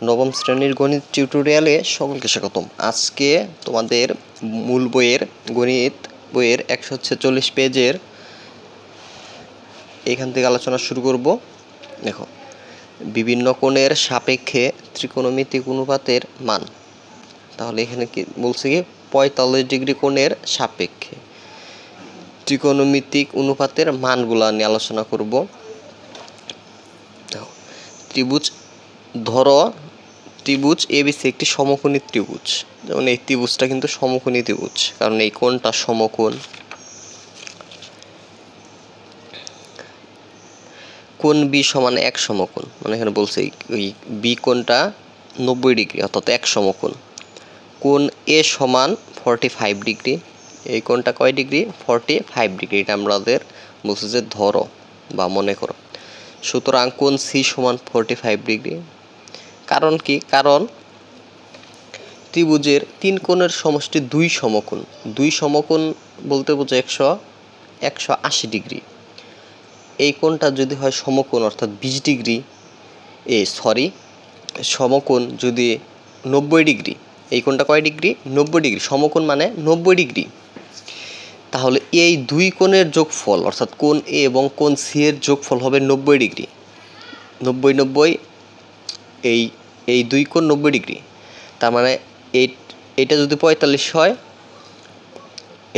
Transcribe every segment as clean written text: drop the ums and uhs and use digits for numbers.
নবম শ্রেণীর গণিত টিউটোরিয়ালে সকলকে স্বাগতম। আজকে তোমাদের মূল বইয়ের গণিত বইয়ের 146 পেজের এখান থেকে আলোচনা শুরু করব। দেখো, বিভিন্ন কোণের সাপেক্ষে ত্রিকোণমিতিক অনুপাতের মান। তাহলে এখানে কি বলছে, কি 45 ডিগ্রি কোণের সাপেক্ষে ত্রিকোণমিতিক অনুপাতের মানগুলো নিয়ে আলোচনা করব। ত্রিভুজ ধরো, ত্রিভুজ এবিসি একটি সমকোণী ত্রিভুজ। যেমন এই ত্রিভুজটা কিন্তু সমকোণী ত্রিভুজ, কারণ এই কোণটা সমকোণ। কোণ বি সমান এক সমকোণ, মানে এখানে বলছে ওই বি কোণটা 90 ডিগ্রি, অর্থাৎ এক সমকোণ। কোণ এ সমান 45 ডিগ্রি, এই কোণটা কয় ডিগ্রি? 45 ডিগ্রি। এটা আমাদের বলছে যে ধরো বা মনে করো। সুতরাং কোণ সি সমান 45 ডিগ্রি। কারণ কি? কারণ ত্রিভুজের তিন কোণের সমষ্টি দুই সমকোণ। দুই সমকোণ বলতে বোঝায় 180 ডিগ্রি। এই কোণটা যদি হয় সমকোণ অর্থাৎ 20 ডিগ্রি, সমকোণ যদি 90 ডিগ্রি, এই কোণটা কয় ডিগ্রি? 90 ডিগ্রি। সমকোণ মানে 90 ডিগ্রি। তাহলে এই দুই কোণের যোগফল অর্থাৎ কোণ এ এবং কোণ সি এর যোগফল হবে 90 ডিগ্রি। 90 এই দুই কোণ 90 ডিগ্রি। তার মানে এইটা যদি 45 হয়,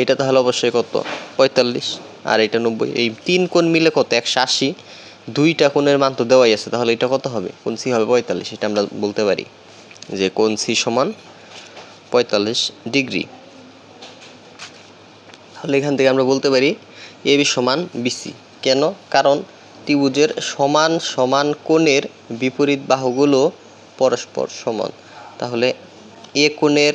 এটা তাহলে অবশ্যই কত? 45। আর এটা 90। এই তিন কোণ মিলে কত? 180। দুইটা কোণের মান তো দেওয়াই আছে, তাহলে এটা কত হবে? কোণ সি হবে 45। এটা আমরা বলতে পারি যে কোণ সি সমান 45 ডিগ্রি। তাহলে এখান থেকে আমরা বলতে পারি এবি সমান বিসি। কেন? কারণ ত্রিভুজের সমান সমান কোণের বিপরীত বাহুগুলো পরস্পর সমান। তাহলে এ কোণের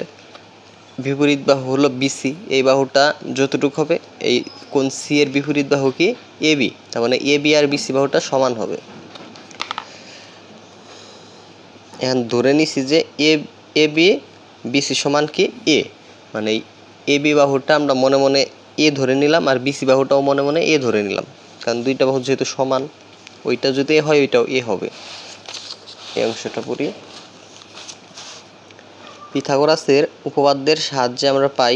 বিপরীত বাহু হলো বিসি, এই বাহুটা যতটুকু হবে, এই কোণ সি এর বিপরীত বাহু কি? এবি। তার মানে এবি আর বিসি বাহুটা সমান হবে। এখন ধরে নিছি যে এবি বিসি সমান কি? এ। মানে এবি বাহুটা আমরা মনে মনে এ ধরে নিলাম, আর বিসি বাহুটাও মনে মনে এ ধরে নিলাম, কারণ দুইটা বাহু যেহেতু সমান। ওইটা যদি এ হয়, ওইটাও এ হবে। এই অংশটা পড়ি। পিথাগোরাসের উপপাদ্যের সাহায্যে আমরা পাই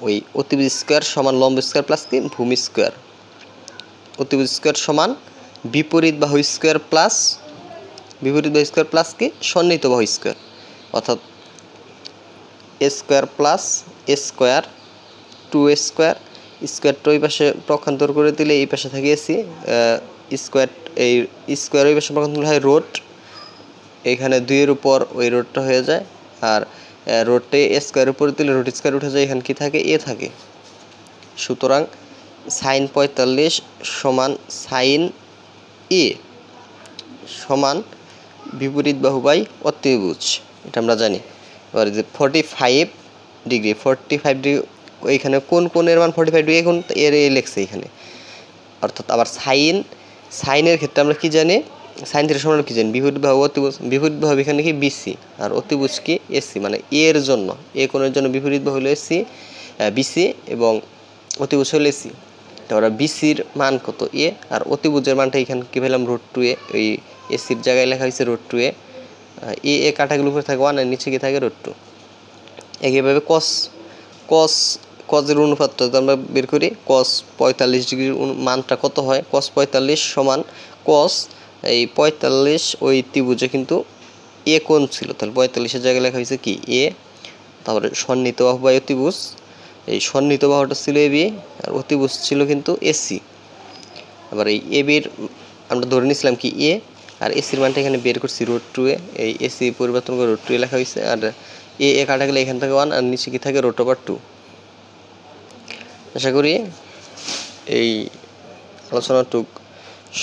ওই অতিভুজ স্কোয়ার সমান লম্ব স্কোয়ার প্লাস কি? ভূমি স্কোয়ার। অতিভুজ স্কোয়ার সমান বিপরীত বাহু স্কোয়ার প্লাস কি? সন্নিহিত বাহু স্কোয়ার। অর্থাৎ এ স্কোয়ার প্লাস এ স্কোয়ার, 2a স্কোয়ার। স্কোয়ারটা ওই পাশে পক্ষান্তর করে দিলে এই পাশে থাকে এসি স্কোয়ার। এই স্কোয়ার ওই পাশে পক্ষান্তর হয় রোড। এখানে 2 এর উপর ওই রোডটা হয়ে যায়, আর রোডটা এ স্কোয়ার উপরে দিলে রোড স্কোয়ার উঠে যায়, এখানে কি থাকে? এ থাকে। সুতরাং সাইন 45 সমান সাইন এ সমান বিপরীত বাহু বাই অতিভুজ। এটা আমরা জানি। এবার যে 45 ডিগ্রি ওইখানে কোন কোণের মান 45 ডিগ্রি? এখন এর এ লেখছে এখানে। অর্থাৎ আবার সাইনের ক্ষেত্রে আমরা কি জানি? সাইন থিটা সমান কি জানি? বিপরীত বাহু অতিভুজ। বিপরীত বাহু এখানে কি? বিসি, আর অতিভুজ কি? এসি। মানে এর জন্য, এ কোণের জন্য বিপরীত বাহু হলো এসি, বিসি, এবং অতিভুজ হলো এসি। তারপরে বিসির মান কত? এ, আর অতিভুজের মানটা এখানে কি পেলাম? √2a। এই এসির জায়গায় লেখা হয়েছে √2a। এ কাটাগুলো উপরে থাকে 1, আর নিচে কি থাকে? √2। একইভাবে কজের অনুপাতটা আমরা বের করি। কস 45 ডিগ্রির মানটা কত হয়? কস 45 সমান কস এই 45, ওই ত্রিভুজে কিন্তু এ কোণ ছিল, তাহলে 45-এর জায়গায় লেখা হয়েছে কি? এ। তারপরে সন্নিহিত বাহু বাই অতিভুজ, এই সন্নিহিত বাহুটা ছিল এবি, আর অতিভুজ ছিল কিন্তু এসি। আবার এই এবির আমরা ধরে নিয়েছিলাম কি? এ, আর এসির মানটা এখানে বের করছি √2a। এই এসি পরিবর্তন করে √2a লেখা হয়েছে, আর এ কাটা গেলে এখান থেকে 1, আর নিচে কি থাকে? √2। আশা করি এই আলোচনাটুক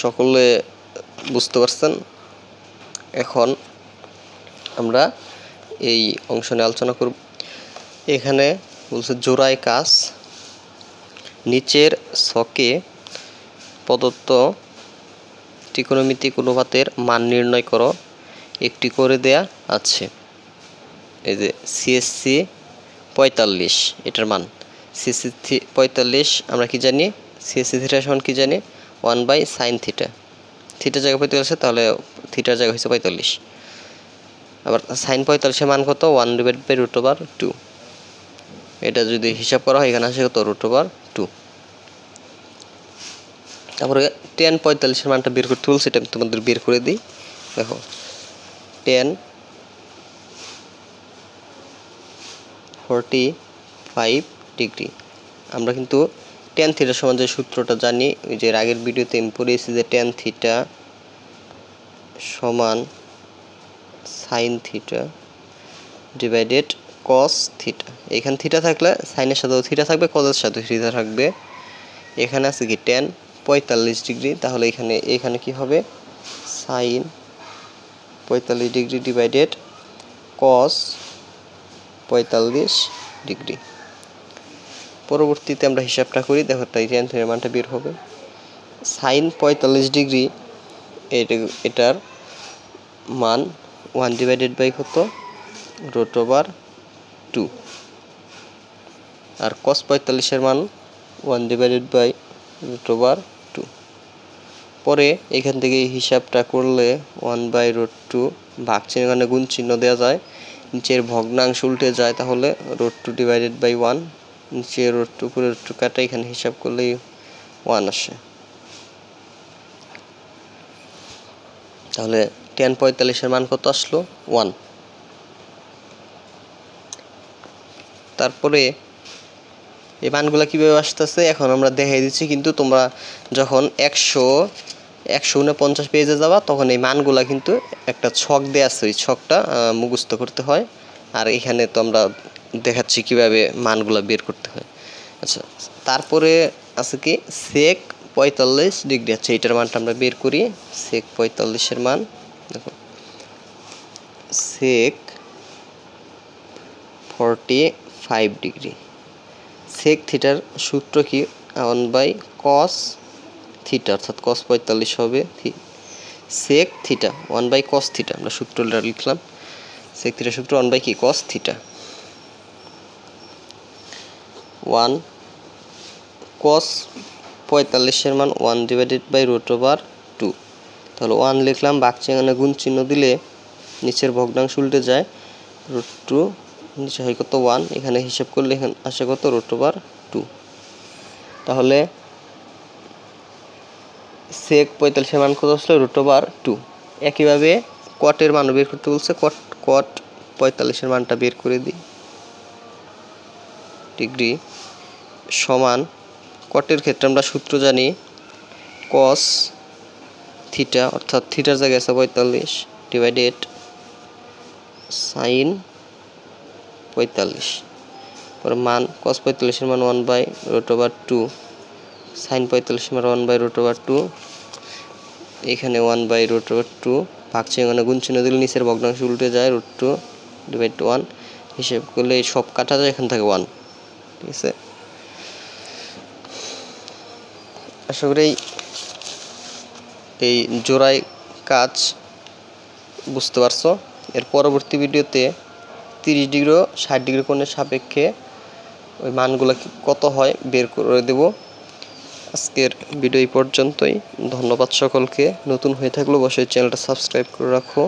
সকলে বুঝতে পারছেন। এখন আমরা এই অংশ নিয়ে আলোচনা করব। এখানে বলছে জোড়ায় কাজ। নিচের ছকে প্রদত্ত ত্রিকোণমিতিক অনুপাতের মান নির্ণয় করো। একটি করে দেয়া আছে। এই যে সিএসসি 45, এটার মান সিএসসি 45 আমরা কি জানি? সিএসসি থিটা সমান কি জানি? 1/sin theta. থিটার জায়গায় 45 আছে, তাহলে থিটার জায়গা হচ্ছে 45। আবার সাইন 45 মান কত 1/√2 এটা যদি হিসাব করা হয় এখানে আসে কত √2 তারপরে tan 45 মানটা বের করতে বলছে এটা তোমাদের বের করে দিই দেখো tan 45 ডিগ্রি আমরা কিন্তু tan থিটা সমান যে সূত্রটা জানি ওই যে আগের ভিডিওতে আমি পড়িয়েছি যে tan থিটা সমান sin theta divided cos theta এখানে থিটা থাকলে সাইনের সাথেও থিটা থাকবে cos-এর সাথেও থিটা থাকবে এখানে আছে কি tan 45 ডিগ্রি তাহলে এখানে কি হবে sin 45 degree divided cos 45 degree পরবর্তীতে আমরা হিসাবটা করি দেখো তাই tan থিটার মানটা বের হবে sin 45 ডিগ্রি এটার মান 1/, কত √2 আর cos 45 এর মান 1/√2 পরে এখান থেকে হিসাবটা করলে 1/√2 ভাগ চিহ্ন এখানে গুণ চিহ্ন দেওয়া যায় নিচের ভগ্নাংশ উল্টে যায় তাহলে √2/1 নিচে √2 উপরে √2 কাটা এখানে হিসাব করলে 1 আসে তাহলে tan 45 এর মান কত আসলো 1 তারপরে এই মানগুলো কিভাবে আসতেছে এখন আমরা দেখাই দিচ্ছি কিন্তু তোমরা যখন 149 পেজে যাবা তখন এই মানগুলা কিন্তু একটা ছক দেয়া আছে ওই ছকটা মুখস্থ করতে হয় আর এখানে তো আমরা দেখাচ্ছি কিভাবে মানগুলা বের করতে হয় আচ্ছা তারপরে আছে কি sec 45 ডিগ্রি আচ্ছা এটার মানটা আমরা বের করি sec 45 এর মান দেখো sec 45 ডিগ্রি sec থিটার সূত্র কি 1/cos থিটা অর্থাৎ cos 45 হবে sec থিটা 1/cos থিটা আমরা সূত্রটা লিখলাম sec থিটার সূত্র 1 কি cos থিটা 1 cos 45 এর মান 1/√2 তাহলে 1 লিখলাম ভাগ চিহ্ন গুণ চিহ্ন দিলে নিচের ভগ্নাংশ উল্টে যায় √2 নিচে হয় কত 1 এখানে হিসাব করলে এখানে আসে কত √2 তাহলে sec 45 এর মান কত আসলো √2 একইভাবে cot এর মান বের করতে বলছে cot 45 এর মানটা বের করে দিই ডিগ্রি সমান cot এর ক্ষেত্রে আমরা সূত্র জানি cos থিটা অর্থাৎ থিটার জায়গায় আছে 45 ডিভাইডেড sin 45 পরে মান cos 45 এর মান 1/√2 sin 45 এর মান 1/√2 এখানে 1/√2 ভাগ চিহ্ন গুণ চিহ্ন দিলে নিচের ভগ্নাংশ উল্টে যায় √2/1 হিসাব করলে সব কাটা যায় এখান থেকে 1 ঠিক আছে আশা করি এই জোড়ায় কাজ বুঝতে পারছো এর পরবর্তী ভিডিওতে 30 ডিগ্রি 60 ডিগ্রি কোণের সাপেক্ষে ওই মানগুলো কত হয় বের করে দেব আজকের ভিডিও এই পর্যন্তই ধন্যবাদ সকলকে নতুন হয়ে থাকলে অবশ্যই চ্যানেলটা সাবস্ক্রাইব করে রাখো